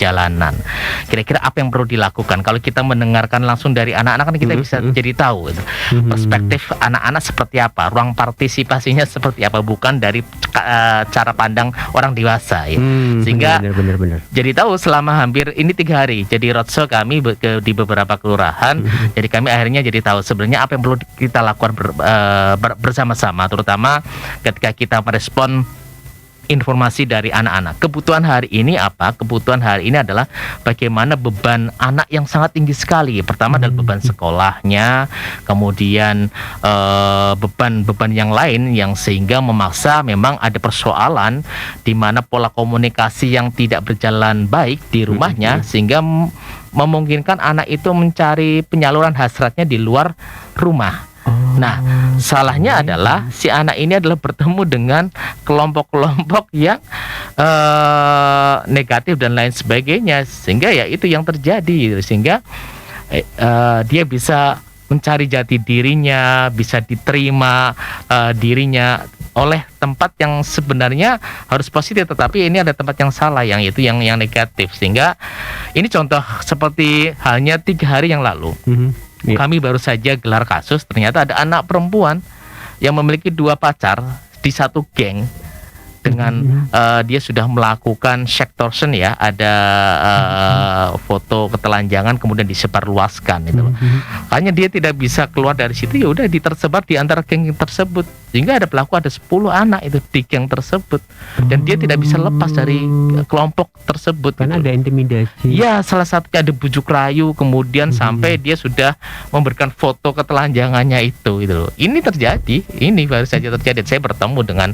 jalanan. Kira-kira apa yang perlu dilakukan? Kalau kita mendengarkan langsung dari anak-anak kan kita bisa jadi tahu gitu. Perspektif anak-anak seperti apa, ruang partisipasinya seperti apa, bukan dari cara pandang orang dewasa ya. Sehingga benar. jadi tahu selama hampir ini 3 hari. Jadi roadshow kami di beberapa kelurahan. Jadi kami akhirnya jadi tahu sebenarnya apa yang perlu kita lakukan bersama-sama, terutama ketika kita merespon informasi dari anak-anak. Kebutuhan hari ini apa? Kebutuhan hari ini adalah bagaimana beban anak yang sangat tinggi sekali. Pertama adalah beban sekolahnya, kemudian beban-beban yang lain yang sehingga memaksa memang ada persoalan di mana pola komunikasi yang tidak berjalan baik di rumahnya sehingga memungkinkan anak itu mencari penyaluran hasratnya di luar rumah. Nah, salahnya adalah si anak ini adalah bertemu dengan kelompok-kelompok yang negatif dan lain sebagainya, sehingga ya itu yang terjadi, sehingga dia bisa mencari jati dirinya, bisa diterima dirinya oleh tempat yang sebenarnya harus positif, tetapi ini ada tempat yang salah, yang itu yang negatif. Sehingga ini contoh seperti halnya 3 hari yang lalu. Kami baru saja gelar kasus, ternyata ada anak perempuan yang memiliki 2 pacar di satu geng dengan dia sudah melakukan extortion ya, ada foto ketelanjangan kemudian disebarluaskan itu loh. Hanya dia tidak bisa keluar dari situ, ya udah tersebar di antara geng tersebut, sehingga ada 10 anak itu di geng tersebut, dan dia tidak bisa lepas dari kelompok tersebut karena gitu. Ada intimidasi. Ya, salah satunya ada bujuk rayu, kemudian sampai dia sudah memberikan foto ketelanjangannya itu gitu loh. Ini terjadi, ini baru saja terjadi. Saya bertemu dengan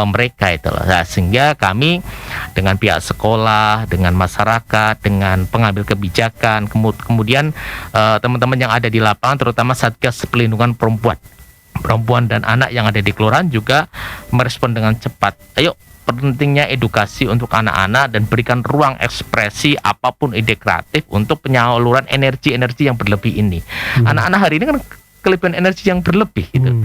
mereka itu loh. Nah, sehingga kami dengan pihak sekolah, dengan masyarakat, dengan pengambil kebijakan, kemudian teman-teman yang ada di lapangan, terutama Satgas Pelindungan Perempuan dan Anak yang ada di kelurahan juga merespon dengan cepat. Ayo, pentingnya edukasi untuk anak-anak dan berikan ruang ekspresi apapun ide kreatif untuk penyaluran energi-energi yang berlebih ini. Anak-anak hari ini kan kelebihan energi yang berlebih gitu.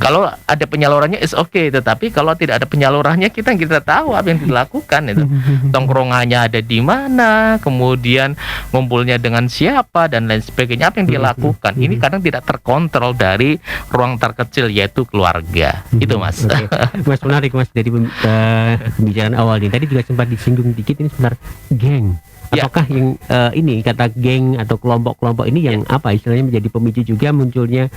Kalau ada penyalurannya is okay, tetapi kalau tidak ada penyalurannya kita tahu apa yang dilakukan itu. Tongkrongannya ada di mana, kemudian ngumpulnya dengan siapa dan lain sebagainya, apa yang dia lakukan. Ini kadang tidak terkontrol dari ruang terkecil yaitu keluarga. Itu Mas. Mas, menarik Mas, dari pembicaraan awal ini tadi juga sempat disinggung dikit ini sebentar geng. Apakah yang ini kata geng atau kelompok-kelompok ini yang apa istilahnya menjadi pemicu juga munculnya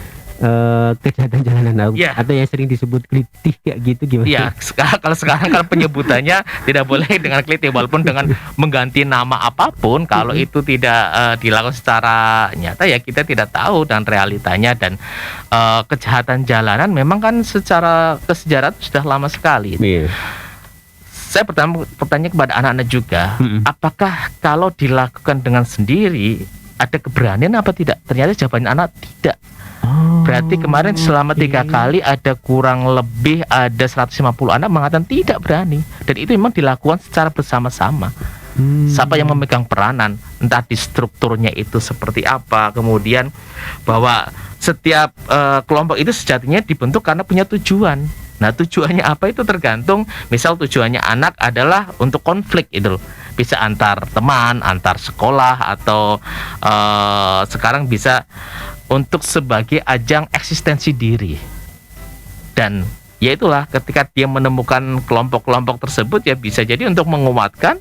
kejahatan jalanan atau yang sering disebut klitik kayak gitu gimana? Iya, kalau sekarang penyebutannya tidak boleh dengan klitik, walaupun dengan mengganti nama apapun, kalau itu tidak dilakukan secara nyata ya kita tidak tahu dan realitanya. Dan kejahatan jalanan memang kan secara kesejarahan sudah lama sekali. Saya bertanya kepada anak-anak juga, apakah kalau dilakukan dengan sendiri ada keberanian apa tidak? Ternyata jawaban anak tidak. Berarti kemarin selama 3 kali ada kurang lebih ada 150 anak mengatakan tidak berani, dan itu memang dilakukan secara bersama-sama. Siapa yang memegang peranan, entah di strukturnya itu seperti apa, kemudian bahwa setiap kelompok itu sejatinya dibentuk karena punya tujuan. Nah, tujuannya apa itu tergantung. Misal tujuannya anak adalah untuk konflik itu loh. Bisa antar teman, antar sekolah, atau sekarang bisa untuk sebagai ajang eksistensi diri. Dan ya itulah, ketika dia menemukan kelompok-kelompok tersebut ya bisa jadi untuk menguatkan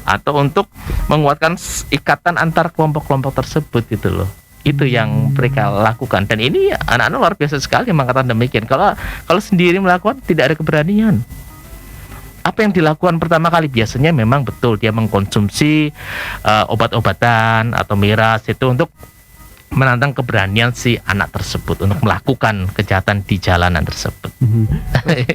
atau untuk menguatkan ikatan antar kelompok-kelompok tersebut gitu loh. Itu yang mereka lakukan, dan ini anak-anak luar biasa sekali mengatakan demikian. Kalau sendiri melakukan tidak ada keberanian. Apa yang dilakukan pertama kali biasanya memang betul dia mengkonsumsi obat-obatan atau miras itu untuk menantang keberanian si anak tersebut untuk melakukan kejahatan di jalanan tersebut.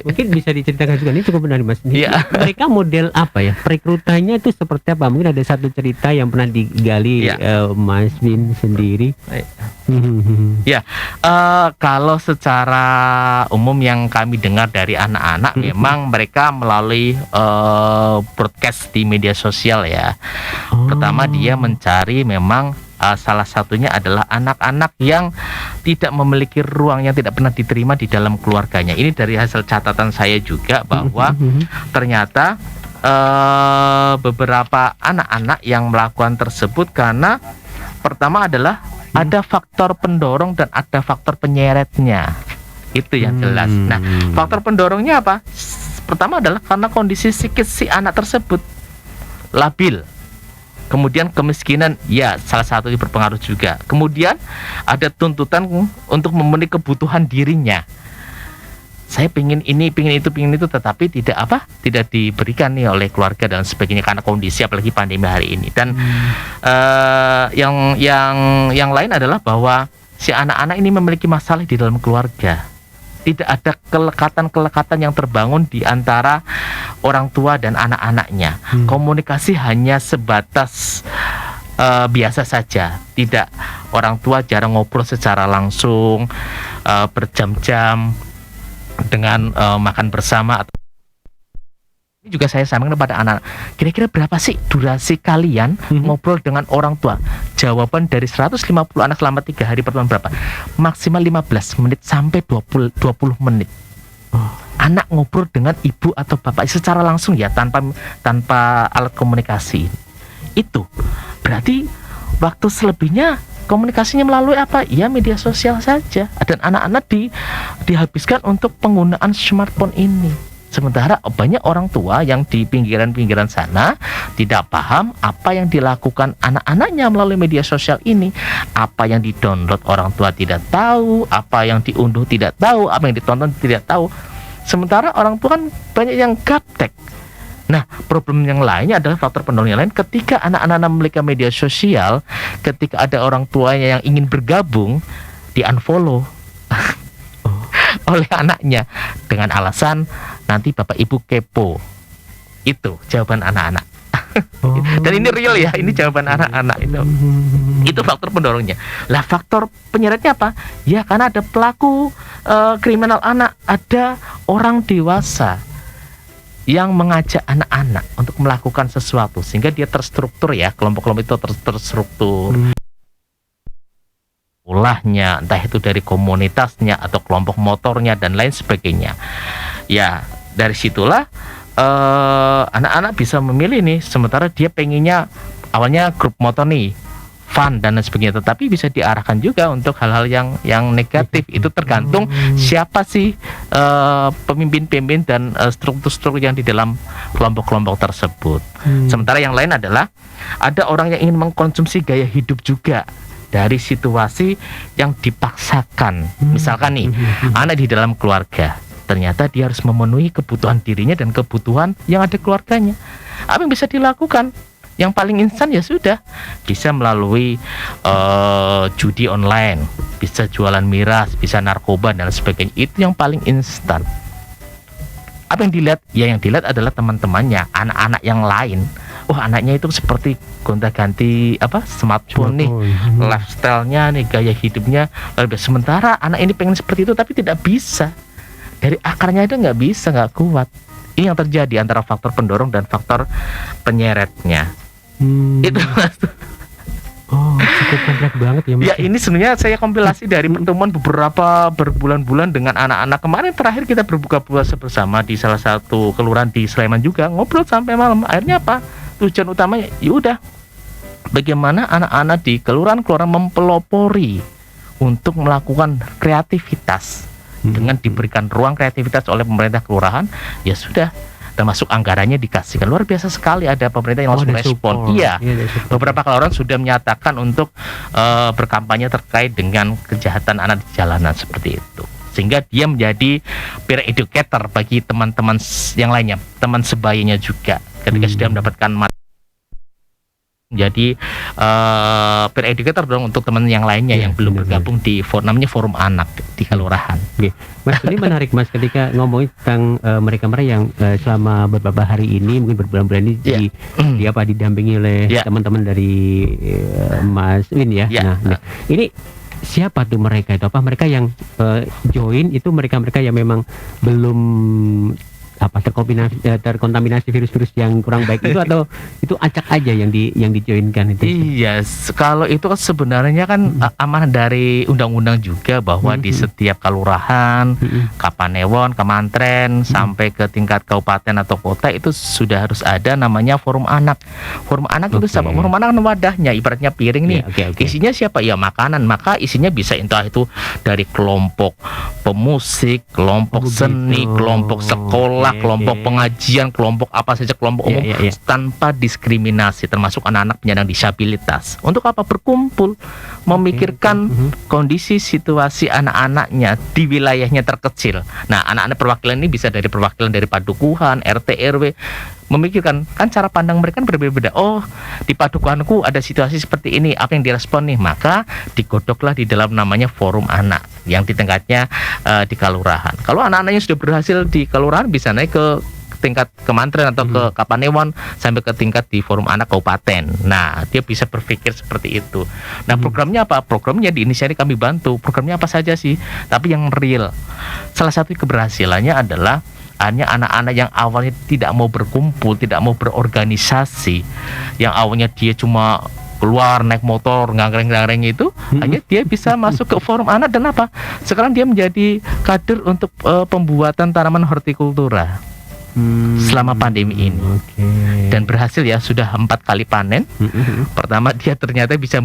Mungkin bisa diceritakan juga, ini cukup menarik Mas. Mereka model apa ya? Perekrutannya itu seperti apa? Mungkin ada satu cerita yang pernah digali Mas Bin sendiri. Kalau secara umum yang kami dengar dari anak-anak, memang mereka melalui broadcast di media sosial ya. Pertama dia mencari memang salah satunya adalah anak-anak yang tidak memiliki ruang, yang tidak pernah diterima di dalam keluarganya. Ini dari hasil catatan saya juga bahwa ternyata beberapa anak-anak yang melakukan tersebut karena pertama adalah ada faktor pendorong dan ada faktor penyeretnya. Itu yang jelas. Nah, faktor pendorongnya apa? Pertama adalah karena kondisi psikis si anak tersebut labil. Kemudian kemiskinan, ya salah satu yang berpengaruh juga. Kemudian ada tuntutan untuk memenuhi kebutuhan dirinya. Saya pingin ini, pingin itu, tetapi tidak diberikan nih oleh keluarga dan sebagainya karena kondisi apalagi pandemi hari ini. Dan yang lain adalah bahwa si anak-anak ini memiliki masalah di dalam keluarga. Tidak ada kelekatan yang terbangun di antara orang tua dan anak-anaknya. Komunikasi hanya sebatas biasa saja. Tidak, orang tua jarang ngobrol secara langsung berjam-jam dengan makan bersama. Ini juga saya sampaikan kepada anak, kira-kira berapa sih durasi kalian ngobrol dengan orang tua? Jawaban dari 150 anak selama 3 hari pertemuan berapa? Maksimal 15 menit sampai 20 menit. Anak ngobrol dengan ibu atau bapak secara langsung ya, tanpa alat komunikasi. Itu berarti waktu selebihnya komunikasinya melalui apa? Ya media sosial saja. Dan anak-anak dihabiskan untuk penggunaan smartphone ini. Sementara banyak orang tua yang di pinggiran-pinggiran sana tidak paham apa yang dilakukan anak-anaknya melalui media sosial ini. Apa yang di-download orang tua tidak tahu, apa yang diunduh tidak tahu, apa yang ditonton tidak tahu. Sementara orang tua kan banyak yang gaptek. Nah, problem yang lainnya adalah faktor pendorong yang lain. Ketika anak-anak memiliki media sosial, ketika ada orang tuanya yang ingin bergabung, di-unfollow oleh anaknya dengan alasan nanti bapak ibu kepo. Itu jawaban anak-anak. Dan ini real ya, ini jawaban anak-anak itu. Itu faktor pendorongnya. Lah faktor penyeretnya apa? Ya karena ada pelaku kriminal anak, ada orang dewasa yang mengajak anak-anak untuk melakukan sesuatu sehingga dia terstruktur ya, kelompok-kelompok itu terstruktur. Ulahnya, entah itu dari komunitasnya atau kelompok motornya dan lain sebagainya. Ya, dari situlah anak-anak bisa memilih nih, sementara dia pengennya awalnya grup motor nih, fun dan lain sebagainya, tetapi bisa diarahkan juga untuk hal-hal yang negatif. Itu tergantung siapa sih pemimpin-pemimpin dan struktur-struktur yang di dalam kelompok-kelompok tersebut. Sementara yang lain adalah ada orang yang ingin mengkonsumsi gaya hidup juga dari situasi yang dipaksakan. Misalkan nih, anak di dalam keluarga, ternyata dia harus memenuhi kebutuhan dirinya dan kebutuhan yang ada keluarganya. Apa yang bisa dilakukan? Yang paling instan ya sudah, bisa melalui judi online, bisa jualan miras, bisa narkoba dan sebagainya. Itu yang paling instan. Apa yang dilihat? Ya yang dilihat adalah teman-temannya, anak-anak yang lain. Oh, anaknya itu seperti gonta-ganti smartphone nih, lifestyle-nya nih, gaya hidupnya. Sementara anak ini pengen seperti itu tapi tidak bisa. Dari akarnya itu nggak bisa, nggak kuat. Ini yang terjadi antara faktor pendorong dan faktor penyeretnya. Itu Oh, cukup kompleks banget ya Mas. Ya, ini sebenarnya saya kompilasi dari pertemuan beberapa berbulan-bulan dengan anak-anak. Kemarin terakhir kita berbuka puasa bersama di salah satu kelurahan di Sleman juga, ngobrol sampai malam. Akhirnya apa? Tujuan utamanya ya udah bagaimana anak-anak di kelurahan-kelurahan mempelopori untuk melakukan kreativitas. Dengan diberikan ruang kreativitas oleh pemerintah kelurahan, ya sudah, termasuk anggarannya dikasihkan. Luar biasa sekali, ada pemerintah yang langsung respon. Iya, beberapa kelurahan sudah menyatakan untuk berkampanye terkait dengan kejahatan anak di jalanan seperti itu, sehingga dia menjadi peer educator bagi teman-teman yang lainnya, teman sebayanya juga, ketika sudah mendapatkan menjadi peer educator dong untuk teman yang lainnya yang belum bergabung di namanya forum anak di kelurahan. Mas, ini menarik Mas, ketika ngomongin tentang mereka-mereka yang selama beberapa hari ini, mungkin berbulan-bulan ini didampingi oleh teman-teman dari Mas Win ya. Nah, ini siapa tuh mereka itu? Apa mereka yang join itu mereka-mereka yang memang belum terkontaminasi virus-virus yang kurang baik itu, atau itu acak aja yang dijoinkan itu? Iya, kalau itu kan sebenarnya kan amanah dari undang-undang juga bahwa di setiap kelurahan, kapanewon, kemantren sampai ke tingkat kabupaten atau kota itu sudah harus ada namanya forum anak. Forum anak itu sama forum anak kan wadahnya, ibaratnya piring nih. Isinya siapa? Ya makanan. Maka isinya bisa entah itu dari kelompok pemusik, kelompok seni, kelompok sekolah, kelompok pengajian, kelompok apa saja, kelompok umum, tanpa diskriminasi, termasuk anak-anak penyandang disabilitas. Untuk apa? Berkumpul, memikirkan kondisi situasi anak-anaknya di wilayahnya terkecil. Nah, anak-anak perwakilan ini bisa dari perwakilan dari padukuhan, RT, RW, memikirkan kan cara pandang mereka kan berbeda-beda. Oh, di padukuhanku ada situasi seperti ini, apa yang direspon nih? Maka digodoklah di dalam namanya forum anak yang di tingkatnya di kelurahan. Kalau anak-anaknya sudah berhasil di kelurahan, bisa naik ke tingkat kemantren atau ke kapanewon sampai ke tingkat di forum anak kabupaten. Nah, dia bisa berpikir seperti itu. Nah, programnya apa? Programnya di Inisiatif kami bantu. Programnya apa saja sih? Tapi yang real. Salah satu keberhasilannya adalah hanya anak-anak yang awalnya tidak mau berkumpul, tidak mau berorganisasi, yang awalnya dia cuma keluar naik motor ngangreng-ngangreng itu, hanya dia bisa masuk ke forum anak dan apa? Sekarang dia menjadi kader untuk pembuatan tanaman hortikultura selama pandemi ini. Dan berhasil ya, sudah 4 kali panen. Pertama dia ternyata bisa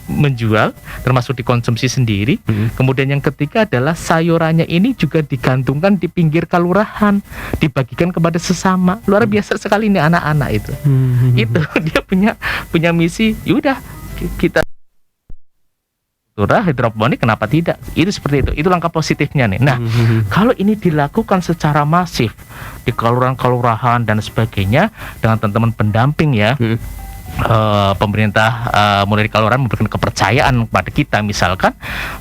menjual, termasuk dikonsumsi sendiri. Kemudian yang ketiga adalah sayurannya ini juga digantungkan di pinggir kelurahan, dibagikan kepada sesama. Luar biasa sekali ini anak-anak itu. Itu dia punya misi. Yaudah kita hidroponik, kenapa tidak? Itu seperti itu. Itu langkah positifnya nih. Nah, kalau ini dilakukan secara masif di kelurahan dan sebagainya dengan teman-teman pendamping ya. Pemerintah mulai di kelurahan memberikan kepercayaan kepada kita misalkan,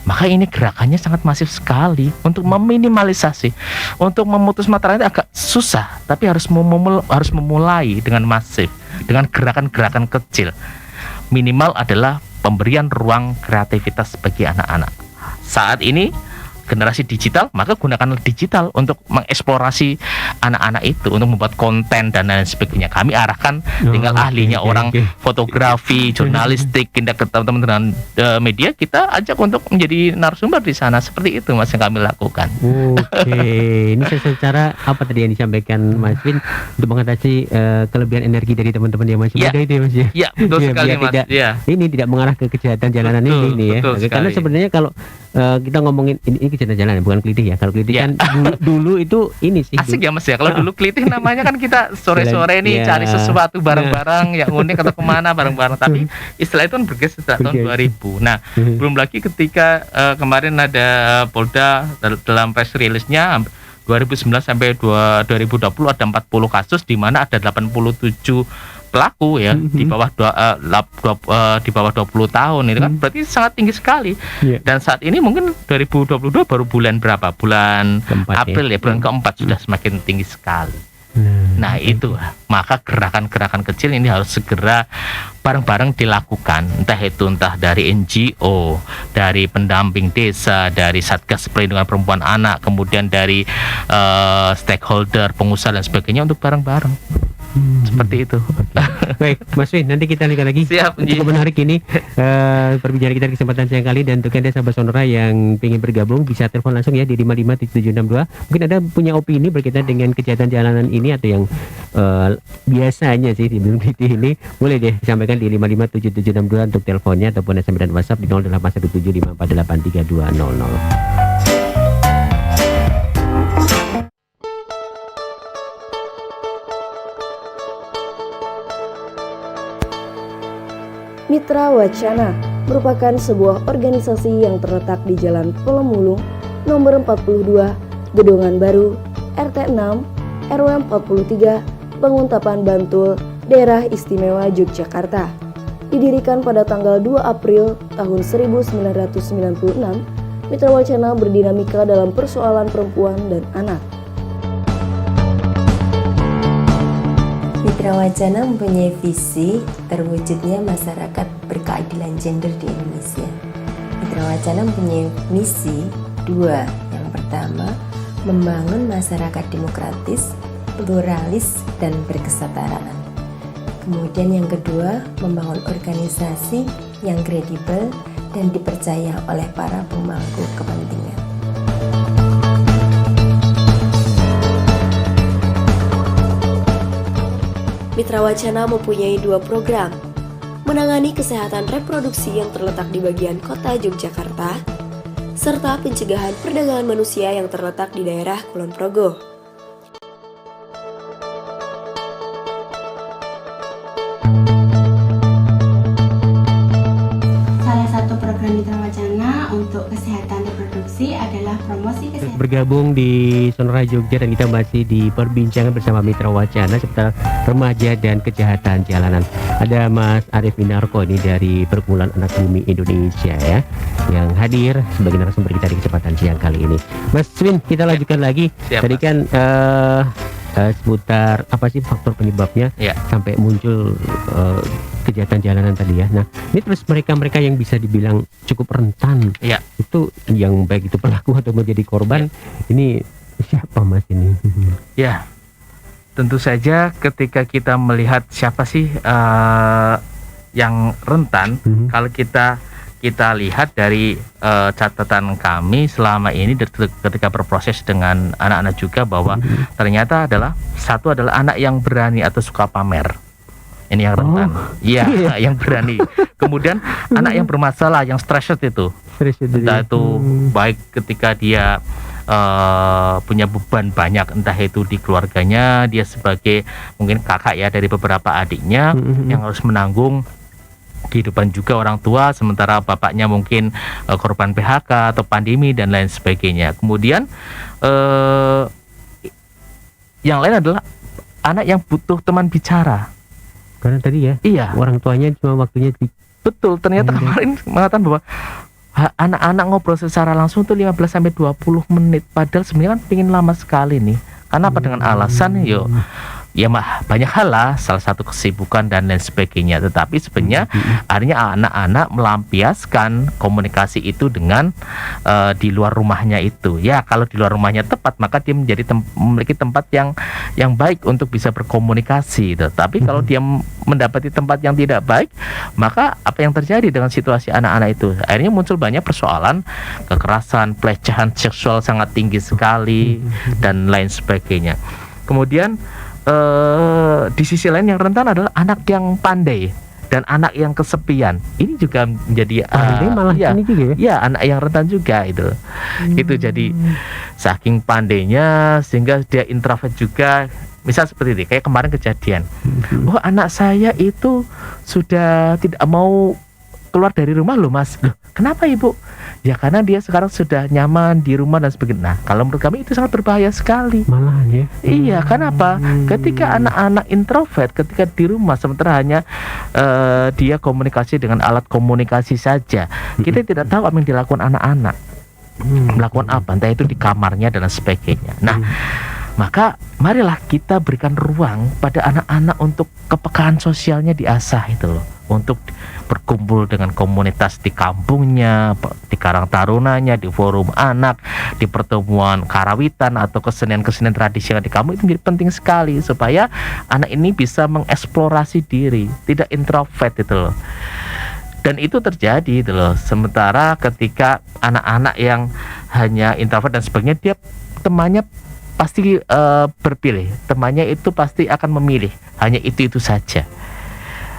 maka ini gerakannya sangat masif sekali. Untuk meminimalisasi, untuk memutus mata rantai agak susah, tapi harus memulai dengan masif, dengan gerakan-gerakan kecil. Minimal adalah pemberian ruang kreativitas bagi anak-anak. Saat ini generasi digital, maka gunakan digital untuk mengeksplorasi anak-anak itu, untuk membuat konten dan lain sebagainya. Kami arahkan tinggal ahlinya orang fotografi, jurnalistik, tindak teman-teman dengan media, kita ajak untuk menjadi narasumber di sana. Seperti itu Mas yang kami lakukan. Ini secara apa tadi yang disampaikan Mas Vin untuk mengatasi kelebihan energi dari teman-teman yang masih muda itu ya Mas ya? Iya, betul sekali Mas. Ini tidak mengarah ke kejahatan jalanan ini ya. Karena sebenarnya kalau kita ngomongin ini kejahatan jalanan bukan kelitih ya. Kalau kelitih kan dulu itu ini sih. Asik ya Mas ya. Kalau dulu kelitih namanya kan kita sore-sore nih cari sesuatu bareng-bareng yang unik atau kemana bareng-bareng. Tapi istilah itu kan bergeser sejak tahun 2000. Nah, belum lagi ketika kemarin ada Polda dalam press release-nya 2019 sampai 2020 ada 40 kasus di mana ada 87 pelaku ya di bawah di bawah 20 tahun. Itu kan berarti sangat tinggi sekali. Dan saat ini mungkin 2022 baru bulan berapa? Bulan April ya, bulan keempat sudah semakin tinggi sekali. Nah itu, maka gerakan-gerakan kecil ini harus segera bareng-bareng dilakukan, entah dari NGO, dari pendamping desa, dari Satgas Perlindungan Perempuan Anak, kemudian dari stakeholder, pengusaha dan sebagainya untuk bareng-bareng. Seperti itu. Baik, Mas Win, nanti kita lihat lagi. Siap, cukup menarik ini perbincangan kita di kesempatan siang kali. Dan untuk Anda sahabat Sonora yang ingin bergabung bisa telepon langsung ya di 557762. Mungkin Anda punya opini berkaitan dengan kejahatan jalanan ini atau yang biasanya sih di ini, boleh deh disampaikan di 557762 untuk teleponnya ataupun SMS dan WhatsApp di 081754832000. Mitra Wacana merupakan sebuah organisasi yang terletak di Jalan Pelemulung nomor 42, Gedongan Baru, RT 6, RW 43, Banguntapan Bantul, Daerah Istimewa Yogyakarta. Didirikan pada tanggal 2 April tahun 1996, Mitra Wacana berdinamika dalam persoalan perempuan dan anak. Mitra Wacana mempunyai visi terwujudnya masyarakat berkeadilan gender di Indonesia. Mitra Wacana mempunyai misi 2. Yang pertama, membangun masyarakat demokratis, pluralis, dan berkesetaraan. Kemudian yang kedua, membangun organisasi yang kredibel dan dipercaya oleh para pemangku kepentingan. Mitra Wacana mempunyai 2 program, menangani kesehatan reproduksi yang terletak di bagian kota Yogyakarta, serta pencegahan perdagangan manusia yang terletak di daerah Kulon Progo. Salah satu program Mitra Wacana untuk kesehatan reproduksi adalah promosi kesehatan. Bergabung di Sonora Jogja dan kita masih di perbincangan bersama Mitra Wacana seputar remaja dan kejahatan jalanan. Ada Mas Arief Winarko ini dari Perkumpulan Anak Bumi Indonesia ya, yang hadir sebagai narasumber kita di kesempatan siang kali ini. Mas Win, kita lanjutkan lagi. Siap, Tadi Mas. kan seputar apa sih faktor penyebabnya Ya. sampai muncul kejahatan jalanan tadi ya. Nah, ini terus mereka-mereka yang bisa dibilang cukup rentan, Ya. itu yang baik itu pelaku atau menjadi korban, ini siapa Mas ini? Ya, tentu saja ketika kita melihat siapa sih yang rentan, kalau kita lihat dari catatan kami selama ini ketika berproses dengan anak-anak juga bahwa ternyata satu adalah anak yang berani atau suka pamer. Ini yang rentan. Iya, yang berani. Kemudian anak yang bermasalah, yang stressed itu. Entah itu baik ketika dia punya beban banyak, entah itu di keluarganya, dia sebagai mungkin kakak ya dari beberapa adiknya yang harus menanggung kehidupan juga orang tua, sementara bapaknya mungkin korban PHK atau pandemi dan lain sebagainya. Kemudian yang lain adalah anak yang butuh teman bicara. Karena tadi ya, Iya, orang tuanya cuma waktunya betul. Ternyata kemarin mengatakan bahwa anak-anak ngobrol secara langsung tuh 15-20 menit, padahal sebenarnya kan pengen lama sekali nih. Karena apa? Dengan alasan ya mah banyak hal lah, salah satu kesibukan dan lain sebagainya. Tetapi sebenarnya akhirnya anak-anak melampiaskan komunikasi itu dengan di luar rumahnya itu. Ya, kalau di luar rumahnya tepat, maka dia menjadi memiliki tempat yang baik untuk bisa berkomunikasi. Tapi kalau dia mendapati tempat yang tidak baik, maka apa yang terjadi dengan situasi anak-anak itu? Akhirnya muncul banyak persoalan kekerasan, pelecehan seksual sangat tinggi sekali dan lain sebagainya. Kemudian di sisi lain yang rentan adalah anak yang pandai dan anak yang kesepian. Ini juga menjadi pandai malah ini juga ya? Ya, anak yang rentan juga itu. Itu jadi saking pandainya sehingga dia introvert juga. Misal seperti ini, kayak kemarin kejadian. Oh, anak saya itu sudah tidak mau keluar dari rumah loh Mas. Loh, kenapa Ibu? Ya karena dia sekarang sudah nyaman di rumah dan sebagainya. Nah, kalau menurut kami itu sangat berbahaya sekali. Malahan ya. Iya, kenapa? Ketika anak-anak introvert, ketika di rumah sementara hanya dia komunikasi dengan alat komunikasi saja, kita tidak tahu apa yang dilakukan anak-anak. Melakukan apa? Entah itu di kamarnya dan sebagainya. Nah, maka marilah kita berikan ruang pada anak-anak untuk kepekaan sosialnya diasah itu loh, untuk berkumpul dengan komunitas di kampungnya, di Karang Tarunanya, di forum anak, di pertemuan karawitan atau kesenian-kesenian tradisional di kampung. Itu menjadi penting sekali supaya anak ini bisa mengeksplorasi diri, tidak introvert itu loh. Dan itu terjadi itu loh. Sementara ketika anak-anak yang hanya introvert dan sebagainya, dia temannya pasti berpilih, temannya itu pasti akan memilih hanya itu saja.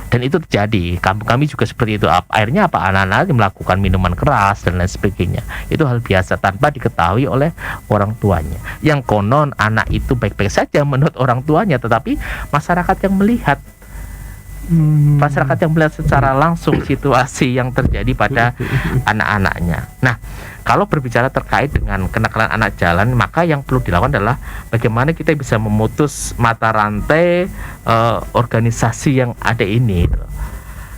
Dan itu terjadi, kami juga seperti itu. Akhirnya apa, anak-anak melakukan minuman keras dan lain sebagainya. Itu hal biasa tanpa diketahui oleh orang tuanya. Yang konon anak itu baik-baik saja menurut orang tuanya, tetapi masyarakat yang melihat, masyarakat yang melihat secara langsung situasi yang terjadi pada anak-anaknya. Nah, kalau berbicara terkait dengan kenakalan anak jalan, maka yang perlu dilakukan adalah bagaimana kita bisa memutus mata rantai organisasi yang ada ini.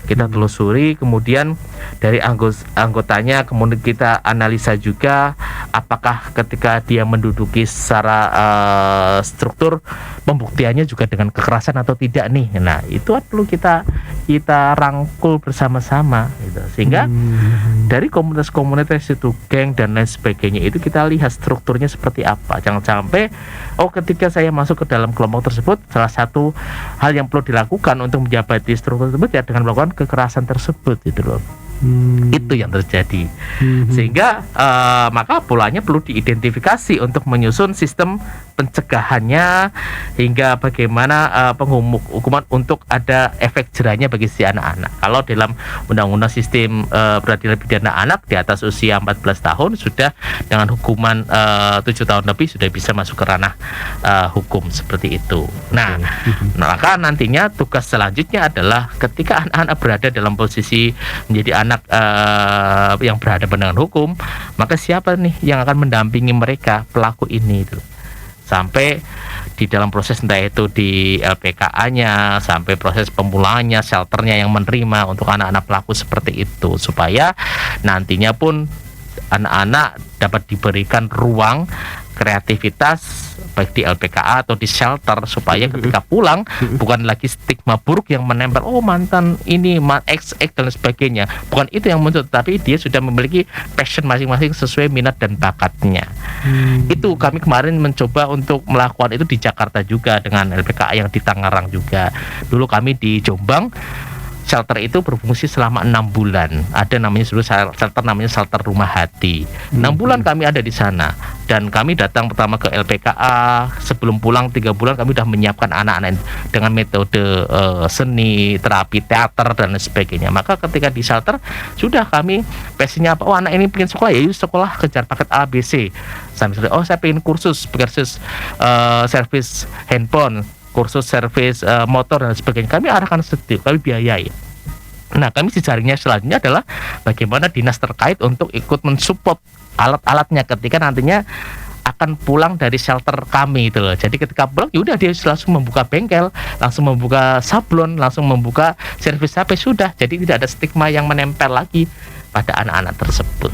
Kita telusuri, kemudian dari anggotanya, kemudian kita analisa juga apakah ketika dia menduduki secara struktur pembuktiannya juga dengan kekerasan atau tidak nih. Nah, itu perlu kita kita rangkul bersama-sama gitu. Sehingga dari komunitas-komunitas itu, geng dan lain sebagainya itu kita lihat strukturnya seperti apa. Jangan sampai ketika saya masuk ke dalam kelompok tersebut, salah satu hal yang perlu dilakukan untuk menjabati struktur tersebut ya dengan melakukan kekerasan tersebut gitu loh. Itu yang terjadi. Sehingga maka polanya perlu diidentifikasi untuk menyusun sistem pencegahannya hingga bagaimana hukuman untuk ada efek jerahnya bagi si anak-anak. Kalau dalam undang-undang sistem peradilan pidana anak di atas usia 14 tahun sudah dengan hukuman 7 tahun lebih sudah bisa masuk ke ranah hukum seperti itu. Nah, maka nantinya tugas selanjutnya adalah ketika anak-anak berada dalam posisi menjadi anak yang berhadapan dengan hukum, maka siapa nih yang akan mendampingi mereka pelaku ini itu sampai di dalam proses entah itu di LPKA-nya sampai proses pemulangannya, shelternya yang menerima untuk anak-anak pelaku seperti itu, supaya nantinya pun anak-anak dapat diberikan ruang kreativitas baik di LPKA atau di shelter, supaya ketika pulang bukan lagi stigma buruk yang menempel, mantan ini X dan sebagainya, bukan itu yang muncul, tapi dia sudah memiliki passion masing-masing sesuai minat dan bakatnya. Itu kami kemarin mencoba untuk melakukan itu di Jakarta juga dengan LPKA yang di Tangerang juga. Dulu kami di Jombang, shelter itu berfungsi selama 6 bulan. Ada namanya dulu shelter namanya shelter Rumah Hati. 6 bulan kami ada di sana. Dan kami datang pertama ke LPKA, sebelum pulang 3 bulan kami sudah menyiapkan anak-anak dengan metode seni, terapi teater dan sebagainya. Maka ketika di shelter sudah kami passionnya apa? Anak ini pengen sekolah, ya yuk sekolah, kejar paket ABC. Sampai saya pengen kursus servis handphone, kursus servis motor dan sebagainya, kami arahkan setiap, kami biayai. Nah, kami jejaringnya selanjutnya adalah bagaimana dinas terkait untuk ikut mensupport alat-alatnya ketika nantinya akan pulang dari shelter kami itu loh. Jadi ketika pulang ya udah dia langsung membuka bengkel, langsung membuka sablon, langsung membuka servis HP sudah. Jadi tidak ada stigma yang menempel lagi pada anak-anak tersebut.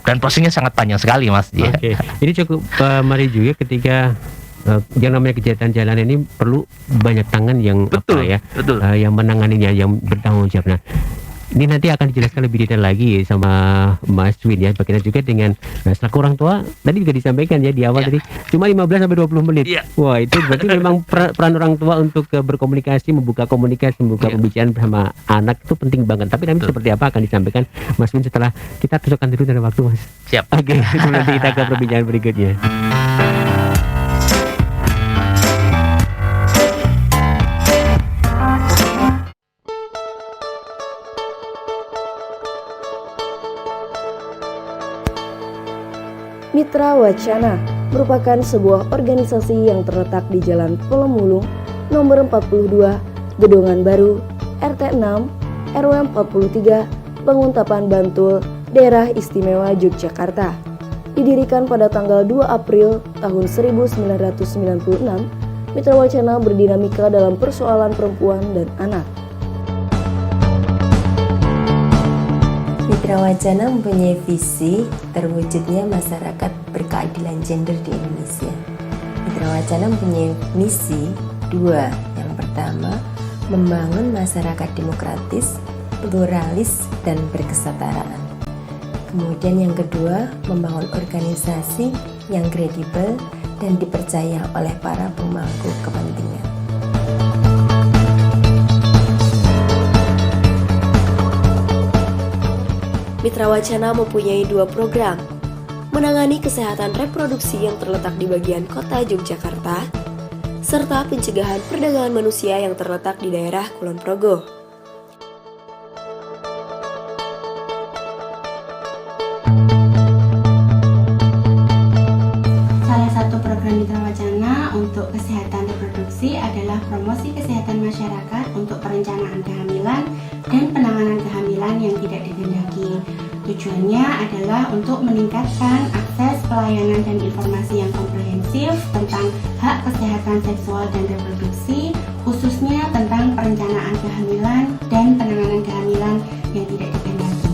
Dan prosesnya sangat panjang sekali, Mas. Ini cukup mari juga ketika yang namanya kejahatan jalanan ini perlu banyak tangan yang betul. Yang menanganinya, yang bertanggung jawab. Nah, ini nanti akan dijelaskan lebih detail lagi sama Mas Win ya. Bagaimana juga dengan selaku orang tua, tadi juga disampaikan ya di awal tadi cuma 15 sampai 20 menit. Wah, itu berarti memang peran orang tua untuk berkomunikasi, membuka komunikasi, membuka pembicaraan bersama anak itu penting banget. Tapi nanti seperti apa akan disampaikan Mas Win setelah kita tentukan dulu dari waktu, Mas. Siap. Nanti kita ke perbincangan berikutnya. Mitra Wacana merupakan sebuah organisasi yang terletak di Jalan Polemulung nomor 42, Gedongan Baru, RT 6, RW 43, Banguntapan Bantul, Daerah Istimewa Yogyakarta. Didirikan pada tanggal 2 April tahun 1996, Mitra Wacana berdinamika dalam persoalan perempuan dan anak. Mitra Wacana mempunyai visi terwujudnya masyarakat berkeadilan gender di Indonesia. Mitra Wacana mempunyai misi 2. Yang pertama, membangun masyarakat demokratis, pluralis, dan berkesetaraan. Kemudian yang kedua, membangun organisasi yang kredibel dan dipercaya oleh para pemangku kepentingan. Mitra Wacana mempunyai 2 program, menangani kesehatan reproduksi yang terletak di bagian kota Yogyakarta, serta pencegahan perdagangan manusia yang terletak di daerah Kulon Progo. Salah satu program Mitra Wacana untuk kesehatan reproduksi adalah promosi kesehatan masyarakat untuk perencanaan kehamilan dan penanganan kehamilan yang tidak dikehendaki. Tujuannya adalah untuk meningkatkan akses pelayanan dan informasi yang komprehensif tentang hak kesehatan seksual dan reproduksi, khususnya tentang perencanaan kehamilan dan penanganan kehamilan yang tidak dikehendaki.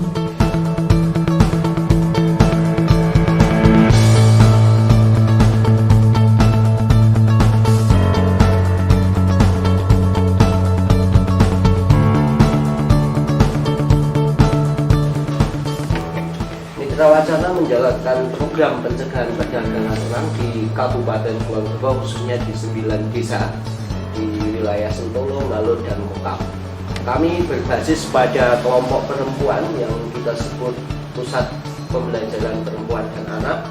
Mitra Wacana menjalankan program pencegahan perdagangan orang di Kabupaten Kulon Progo, khususnya di 9 desa di wilayah Sentolo, Ngalo, dan Kokam. Kami berbasis pada kelompok perempuan yang kita sebut Pusat Pembelajaran Perempuan dan Anak.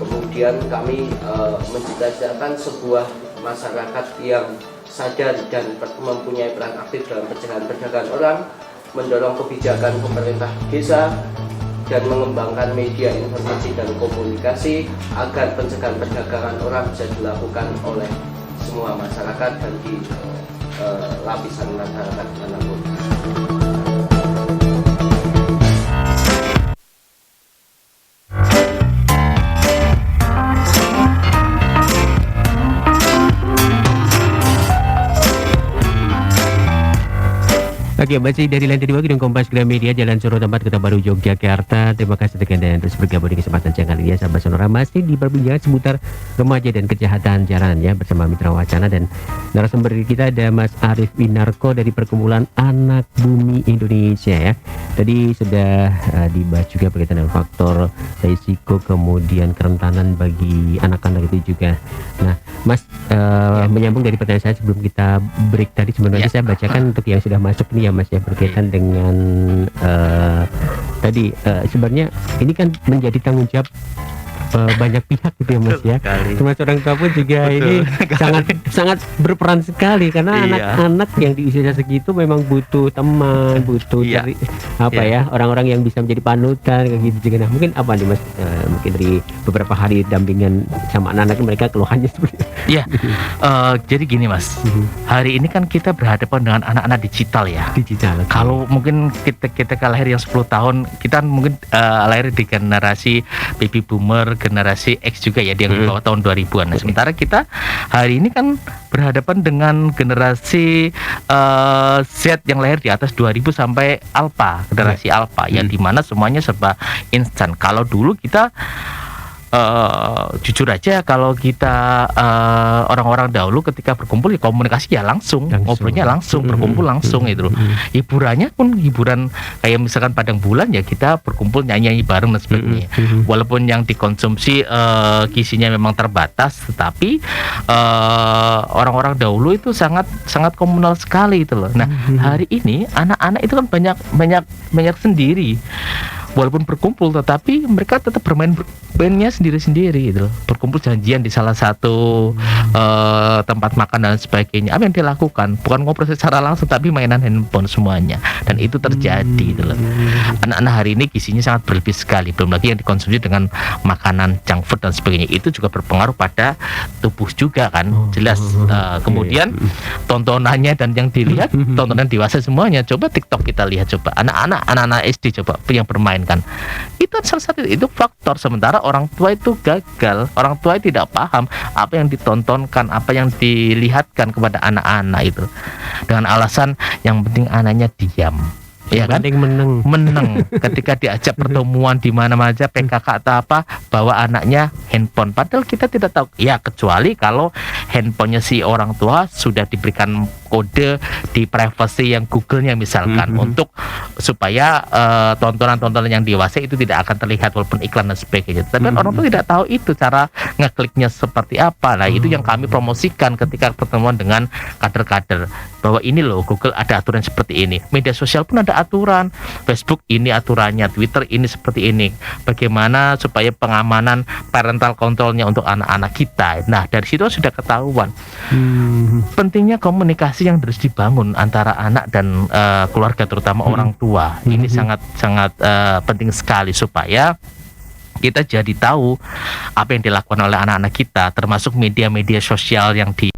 Kemudian kami menciptakan sebuah masyarakat yang sadar dan mempunyai peran aktif dalam pencegahan perdagangan orang, mendorong kebijakan pemerintah desa, dan mengembangkan media informasi dan komunikasi agar pencegahan perdagangan orang bisa dilakukan oleh semua masyarakat dan di lapisan masyarakat manapun. Oke, masih dari lantai 2 Gedung Kompas Gramedia, Jalan Suro Tempat, Kota Baru, Yogyakarta. Terima kasih untuk Anda yang terus bergabung di kesempatan siang kali ini. Sahabat Sonora masih di perbincangan seputar remaja dan kejahatan jalanan ya, bersama Mitra Wacana, dan narasumber kita ada Mas Arief Winarko dari Perkumpulan Anak Bumi Indonesia ya. Tadi sudah dibahas juga berkaitan dengan faktor risiko, kemudian kerentanan bagi anak-anak itu juga. Nah, Mas, menyambung dari pertanyaan saya sebelum kita break tadi, sebenarnya saya bacakan untuk yang sudah masuk nih ya Mas ya, berkaitan dengan tadi sebenarnya ini kan menjadi tanggung jawab banyak pihak gitu ya Mas ya. Termasuk orang tua pun juga. Betul. Ini sangat berperan sekali karena anak-anak yang di usia segitu memang butuh teman, butuh orang-orang yang bisa menjadi panutan kayak gitu juga. Nah, mungkin apa nih Mas, mungkin dari beberapa hari dampingan sama anak-anak mereka keluhannya seperti itu. Iya. Jadi gini Mas, hari ini kan kita berhadapan dengan anak-anak digital ya. Digital. Kalau mungkin kita lahir yang 10 tahun, kita mungkin lahir di generasi baby boomer, generasi X juga ya, dia di bawah tahun 2000-an. Nah, sementara kita hari ini kan berhadapan dengan generasi Z yang lahir di atas 2000 sampai Alpha, generasi Alpha yang dimana semuanya serba instan. Kalau dulu kita jujur aja, kalau kita orang-orang dahulu ketika berkumpul ya komunikasi ya langsung. Ngobrolnya langsung, berkumpul langsung itu. Hiburannya pun hiburan kayak misalkan Padang Bulan ya, kita berkumpul nyanyi bareng dan sebagainya. Walaupun yang dikonsumsi gizinya memang terbatas, tetapi orang-orang dahulu itu sangat komunal sekali itu loh. Nah, hari ini anak-anak itu kan banyak sendiri. Walaupun berkumpul, tetapi mereka tetap bermainnya sendiri-sendiri gitu loh. Berkumpul janjian di salah satu tempat makan dan sebagainya. Apa yang dilakukan? Bukan ngobrol secara langsung, tapi mainan handphone semuanya. Dan itu terjadi gitu loh. Anak-anak hari ini gizinya sangat berlebih sekali. Belum lagi yang dikonsumsi dengan makanan junk food dan sebagainya. Itu juga berpengaruh pada tubuh juga kan. Jelas. Kemudian tontonannya dan yang dilihat tontonan dewasa semuanya. Coba TikTok kita lihat, coba anak-anak SD coba yang bermain kan. Itu salah satu itu faktor. Sementara orang tua itu gagal. Orang tua tidak paham apa yang ditontonkan, apa yang dilihatkan kepada anak-anak itu. Dengan alasan yang penting anaknya diam. Ya kan? Meneng ketika diajak pertemuan di mana aja PKK atau apa, bawa anaknya handphone. Padahal kita tidak tahu. Ya, kecuali kalau handphonenya si orang tua sudah diberikan kode di privacy yang Google-nya misalkan untuk supaya tontonan-tontonan yang dewasa itu tidak akan terlihat walaupun iklan dan sebagainya. Tapi orang tua tidak tahu itu cara ngekliknya seperti apa. Nah, itu yang kami promosikan ketika pertemuan dengan kader-kader, bahwa ini loh Google ada aturan seperti ini. Media sosial pun ada aturan. Facebook ini aturannya, Twitter ini seperti ini. Bagaimana supaya pengamanan parental controlnya untuk anak-anak kita. Nah, dari situ sudah ketahuan. Pentingnya komunikasi yang terus dibangun antara anak dan keluarga, terutama orang tua. Ini sangat penting sekali supaya kita jadi tahu apa yang dilakukan oleh anak-anak kita, termasuk media-media sosial yang di.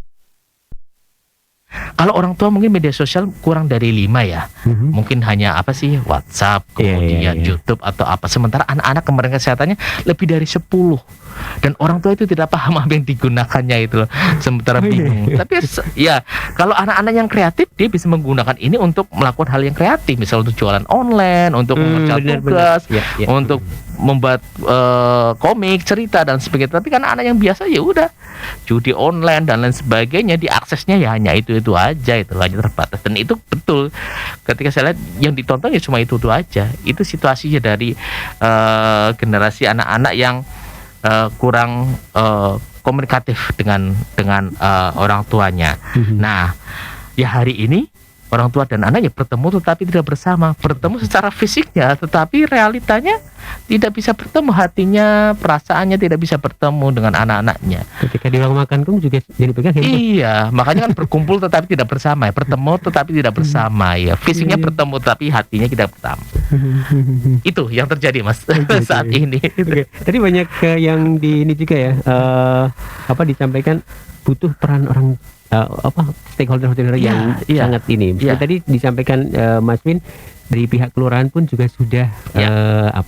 Kalau orang tua mungkin media sosial kurang dari 5 ya. Mungkin hanya apa sih, WhatsApp, kemudian YouTube atau apa. Sementara anak-anak kemarin kesehatannya lebih dari 10. Dan orang tua itu tidak paham apa yang digunakannya itu loh. Sementara bingung. Tapi ya, kalau anak-anak yang kreatif, dia bisa menggunakan ini untuk melakukan hal yang kreatif. Misal untuk jualan online, untuk mengerjakan tugas, untuk membuat komik, cerita dan sebagainya. Tapi kan anak yang biasa ya udah judi online dan lain sebagainya, diaksesnya ya hanya itu aja, itu hanya terbatas. Dan itu betul, ketika saya lihat yang ditonton ya cuma itu aja. Itu situasinya dari generasi anak-anak yang kurang komunikatif dengan orang tuanya. Nah, ya hari ini orang tua dan anak ya bertemu tetapi tidak bersama, bertemu secara fisiknya tetapi realitanya tidak bisa bertemu, hatinya, perasaannya tidak bisa bertemu dengan anak-anaknya. Ketika di ruang makan pun juga jadi pegang handphone. Iya, makanya kan berkumpul tetapi tidak bersama, ya. Bertemu tetapi tidak bersama, ya. Fisiknya bertemu tapi hatinya tidak bersama. Itu yang terjadi, Mas, saat ini. Oke. Tadi banyak yang di ini juga ya, disampaikan butuh peran orang stakeholder yang sangat ini. Tadi disampaikan Mas Win, dari pihak kelurahan pun juga sudah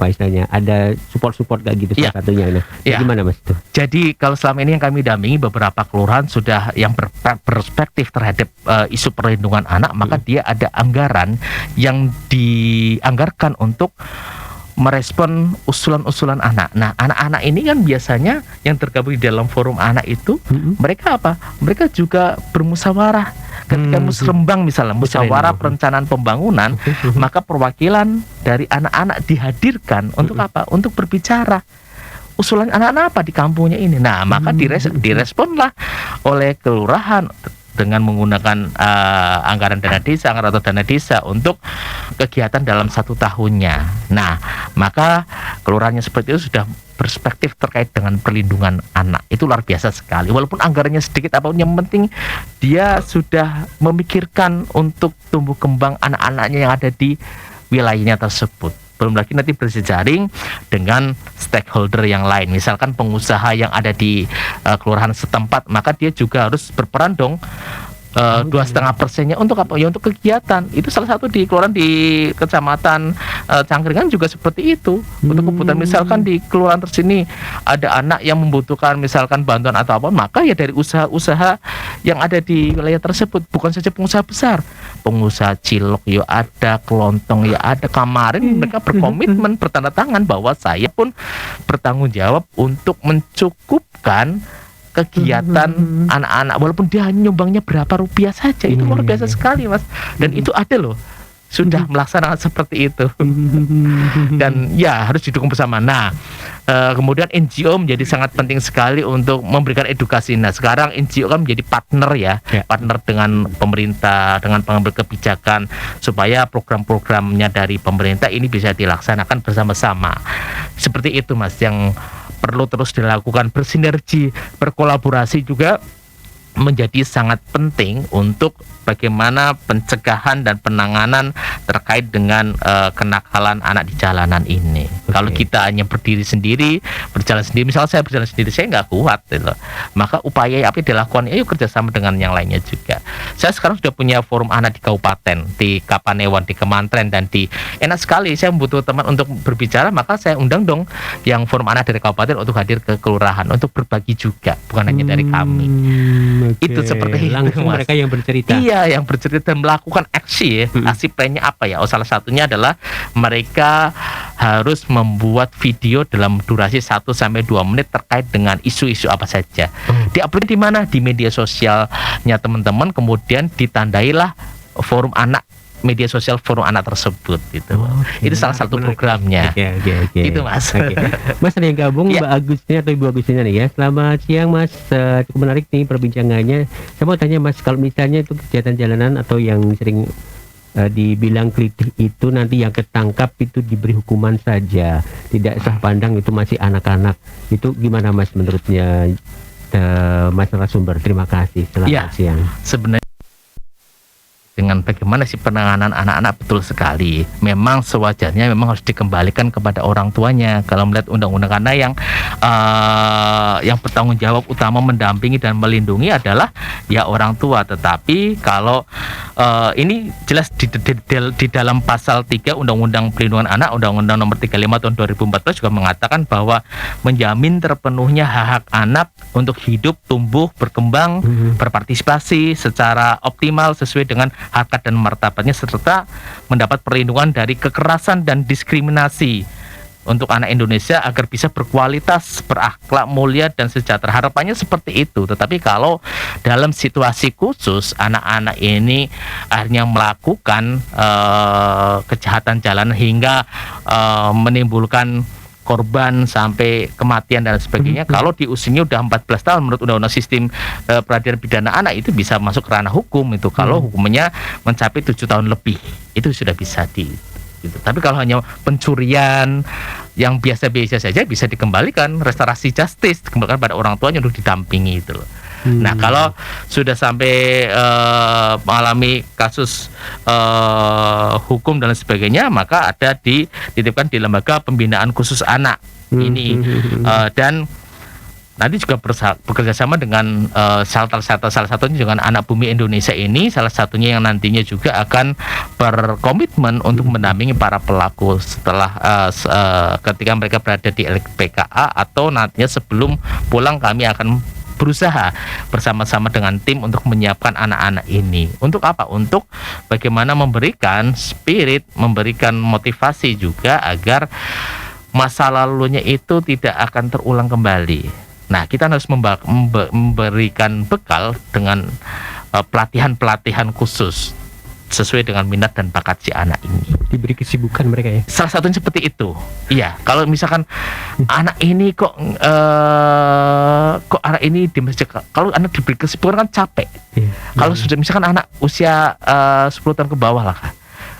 istilahnya ada support kayak gitu salah satunya. Nah, gimana Mas itu? Jadi kalau selama ini yang kami dampingi beberapa kelurahan sudah yang berperspektif terhadap isu perlindungan anak, maka dia ada anggaran yang dianggarkan untuk merespon usulan-usulan anak. Nah, anak-anak ini kan biasanya yang tergabung di dalam forum anak itu, mereka apa? Mereka juga bermusyawarah. Ketika musrembang misalnya, musyawarah perencanaan pembangunan, maka perwakilan dari anak-anak dihadirkan untuk apa? Untuk berbicara. Usulan anak-anak apa di kampungnya ini? Nah, maka diresponlah oleh kelurahan dengan menggunakan anggaran dana desa untuk kegiatan dalam 1 tahunnya. Nah, maka kelurahannya seperti itu sudah perspektif terkait dengan perlindungan anak. Itu luar biasa sekali. Walaupun anggarannya sedikit apapun, yang penting dia sudah memikirkan untuk tumbuh kembang anak-anaknya yang ada di wilayahnya tersebut. Belum lagi nanti berjejaring dengan stakeholder yang lain, misalkan pengusaha yang ada di kelurahan setempat, maka dia juga harus berperan dong. 2,5%-nya untuk apa? Ya untuk kegiatan. Itu salah satu di kelurahan di kecamatan Cangkringan juga seperti itu. Untuk kebutuhan misalkan di kelurahan tersini ada anak yang membutuhkan misalkan bantuan atau apa, maka ya dari usaha-usaha yang ada di wilayah tersebut, bukan saja pengusaha besar, pengusaha cilok ya ada, kelontong ya ada. Kemarin mereka berkomitmen bertanda tangan bahwa saya pun bertanggung jawab untuk mencukupkan kegiatan anak-anak, walaupun dia hanya nyumbangnya berapa rupiah saja. Itu luar biasa sekali, Mas. Dan itu ada loh, sudah melaksanakan seperti itu. Dan ya harus didukung bersama. Nah, kemudian NGO menjadi sangat penting sekali untuk memberikan edukasi. Nah, sekarang NGO kan menjadi partner partner dengan pemerintah, dengan pengambil kebijakan, supaya program-programnya dari pemerintah ini bisa dilaksanakan bersama-sama. Seperti itu, Mas, yang perlu terus dilakukan. Bersinergi, berkolaborasi juga menjadi sangat penting untuk bagaimana pencegahan dan penanganan terkait dengan kenakalan anak di jalanan ini. Kalau kita hanya berdiri sendiri, berjalan sendiri, misalnya saya berjalan sendiri, saya nggak kuat gitu. Maka upaya apa yang dilakukan, ayo kerjasama dengan yang lainnya juga. Saya sekarang sudah punya forum anak di kabupaten, di Kapanewon, di Kemantren, dan di enak sekali saya butuh teman untuk berbicara, maka saya undang dong yang forum anak dari kabupaten untuk hadir ke kelurahan untuk berbagi juga, bukan hanya dari kami. Itu seperti langsung itu, mereka yang bercerita. Iya, yang bercerita dan melakukan aksi. Aksi plannya apa ya? Salah satunya adalah mereka harus membuat video dalam durasi 1-2 menit terkait dengan isu-isu apa saja. Diupload di mana? Di media sosialnya teman-teman, kemudian ditandailah forum anak, media sosial forum anak tersebut gitu. Itu salah satu programnya. Oke. Itu, Mas. Mas, ada yang gabung, Mbak Agustina atau Ibu Agustina nih ya. Selamat siang, Mas. Cukup menarik nih perbincangannya. Saya mau tanya, Mas, kalau misalnya itu kegiatan jalanan atau yang sering dibilang kritik itu, nanti yang ketangkap itu diberi hukuman saja, tidak sah pandang, itu masih anak-anak. Itu gimana, Mas, menurutnya Mas narasumber? Terima kasih. Selamat siang. Sebenarnya dengan bagaimana sih penanganan anak-anak, betul sekali. Memang sewajarnya memang harus dikembalikan kepada orang tuanya. Kalau melihat undang-undang anak yang bertanggung jawab utama mendampingi dan melindungi adalah ya orang tua. Tetapi kalau ini jelas di dalam pasal 3 Undang-Undang Perlindungan Anak, Undang-Undang Nomor 35 Tahun 2014 juga mengatakan bahwa menjamin terpenuhnya hak-hak anak untuk hidup, tumbuh, berkembang, berpartisipasi secara optimal sesuai dengan harkat dan martabatnya, serta mendapat perlindungan dari kekerasan dan diskriminasi untuk anak Indonesia agar bisa berkualitas, berakhlak mulia dan sejahtera. Harapannya seperti itu. Tetapi kalau dalam situasi khusus anak-anak ini akhirnya melakukan kejahatan jalanan hingga menimbulkan korban sampai kematian dan sebagainya, kalau di usianya udah 14 tahun menurut Undang-Undang Sistem Peradilan Pidana Anak itu bisa masuk ke ranah hukum itu. Kalau hukumannya mencapai 7 tahun lebih itu sudah bisa gitu. Tapi kalau hanya pencurian yang biasa-biasa saja bisa dikembalikan, restorasi justice, dikembalikan pada orang tuanya untuk didampingi itu loh. Nah kalau sudah sampai mengalami kasus hukum dan sebagainya, maka ada dititipkan di lembaga pembinaan khusus anak ini dan nanti juga bekerja sama dengan shelter salah satunya dengan Anak Bumi Indonesia ini, salah satunya yang nantinya juga akan berkomitmen untuk mendampingi para pelaku setelah ketika mereka berada di LPKA atau nantinya sebelum pulang kami akan berusaha bersama-sama dengan tim untuk menyiapkan anak-anak ini. Untuk apa? Untuk bagaimana memberikan spirit, memberikan motivasi juga agar masa lalunya itu tidak akan terulang kembali. Nah, kita harus memberikan bekal dengan pelatihan-pelatihan khusus sesuai dengan minat dan bakat si anak ini. Diberi kesibukan mereka ya. Salah satunya seperti itu. Iya, kalau misalkan anak ini kok anak ini di masjid, kalau anak diberi kesibukan kan capek. Kalau sudah misalkan anak usia 10 tahun ke bawah lah,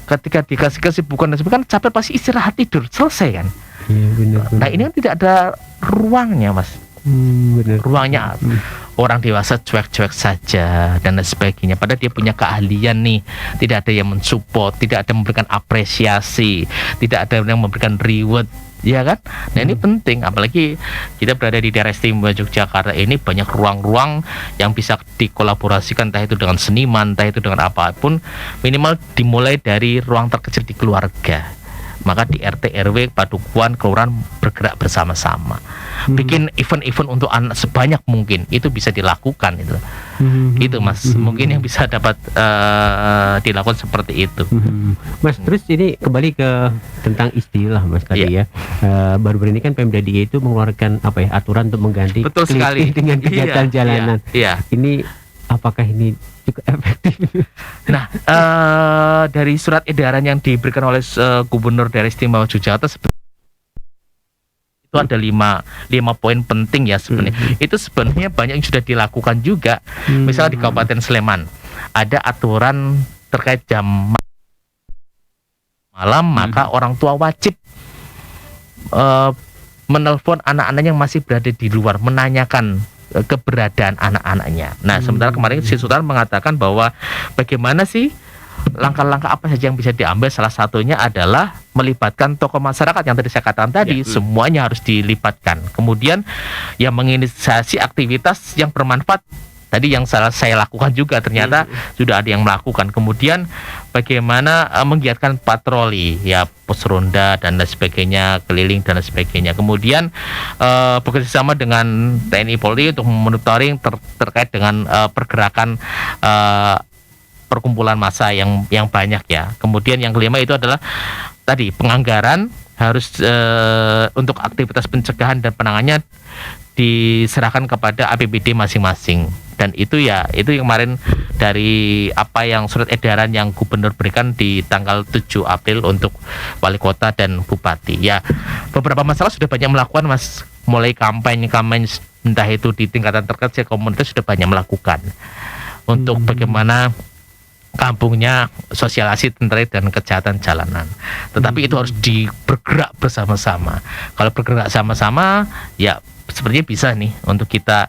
ketika dikasih kesibukan dan sebagainya kan capek, pasti istirahat tidur, selesai kan. Iya, benar. Nah, ini kan tidak ada ruangnya, Mas. Benar. Ruangnya orang dewasa cuek-cuek saja dan sebagainya. Padahal dia punya keahlian nih, tidak ada yang mensupport, tidak ada yang memberikan apresiasi, tidak ada yang memberikan reward, ya kan? Nah ini penting, apalagi kita berada di daerah istimewa Yogyakarta ini banyak ruang-ruang yang bisa dikolaborasikan, entah itu dengan seniman, entah itu dengan apapun. Minimal dimulai dari ruang terkecil di keluarga. Maka di RT RW padukuhan kelurahan bergerak bersama-sama, bikin event-event untuk anak sebanyak mungkin, itu bisa dilakukan itu. Itu Mas, mungkin yang bisa dapat dilakukan seperti itu. Mas, terus ini kembali ke tentang istilah Mas tadi ya. Baru-baru ini kan Pemda DIY itu mengeluarkan aturan untuk mengganti Betul sekali dengan kegiatan jalanan. Ini apakah ini cukup efektif? Nah, dari surat edaran yang diberikan oleh Gubernur Daerah Istimewa Yogyakarta itu ada 5 poin penting ya sebenarnya. Itu sebenarnya banyak yang sudah dilakukan juga. Misalnya di Kabupaten Sleman ada aturan terkait jam malam, maka orang tua wajib menelpon anak-anaknya yang masih berada di luar, menanyakan keberadaan anak-anaknya. Nah, sementara kemarin si Sultan mengatakan bahwa bagaimana sih langkah-langkah apa saja yang bisa diambil, salah satunya adalah melibatkan tokoh masyarakat yang tadi saya katakan tadi, semuanya harus dilibatkan. Kemudian yang menginisiasi aktivitas yang bermanfaat tadi yang saya lakukan juga ternyata sudah ada yang melakukan. Kemudian bagaimana menggiatkan patroli ya, pos ronda dan lain sebagainya, keliling dan lain sebagainya. Kemudian bekerjasama dengan TNI Polri untuk monitoring terkait dengan pergerakan perkumpulan massa yang banyak ya. Kemudian yang kelima itu adalah tadi penganggaran harus untuk aktivitas pencegahan dan penanganannya diserahkan kepada APBD masing-masing. Dan itu ya, itu yang kemarin dari apa yang surat edaran yang gubernur berikan di tanggal 7 April untuk wali kota dan bupati. Ya, beberapa masalah sudah banyak melakukan Mas, mulai kampanye entah itu di tingkatan terkecil, komunitas sudah banyak melakukan untuk bagaimana kampungnya sosialisasi tentang dan kejahatan jalanan. Tetapi itu harus bergerak bersama-sama. Kalau bergerak sama-sama ya sepertinya bisa nih untuk kita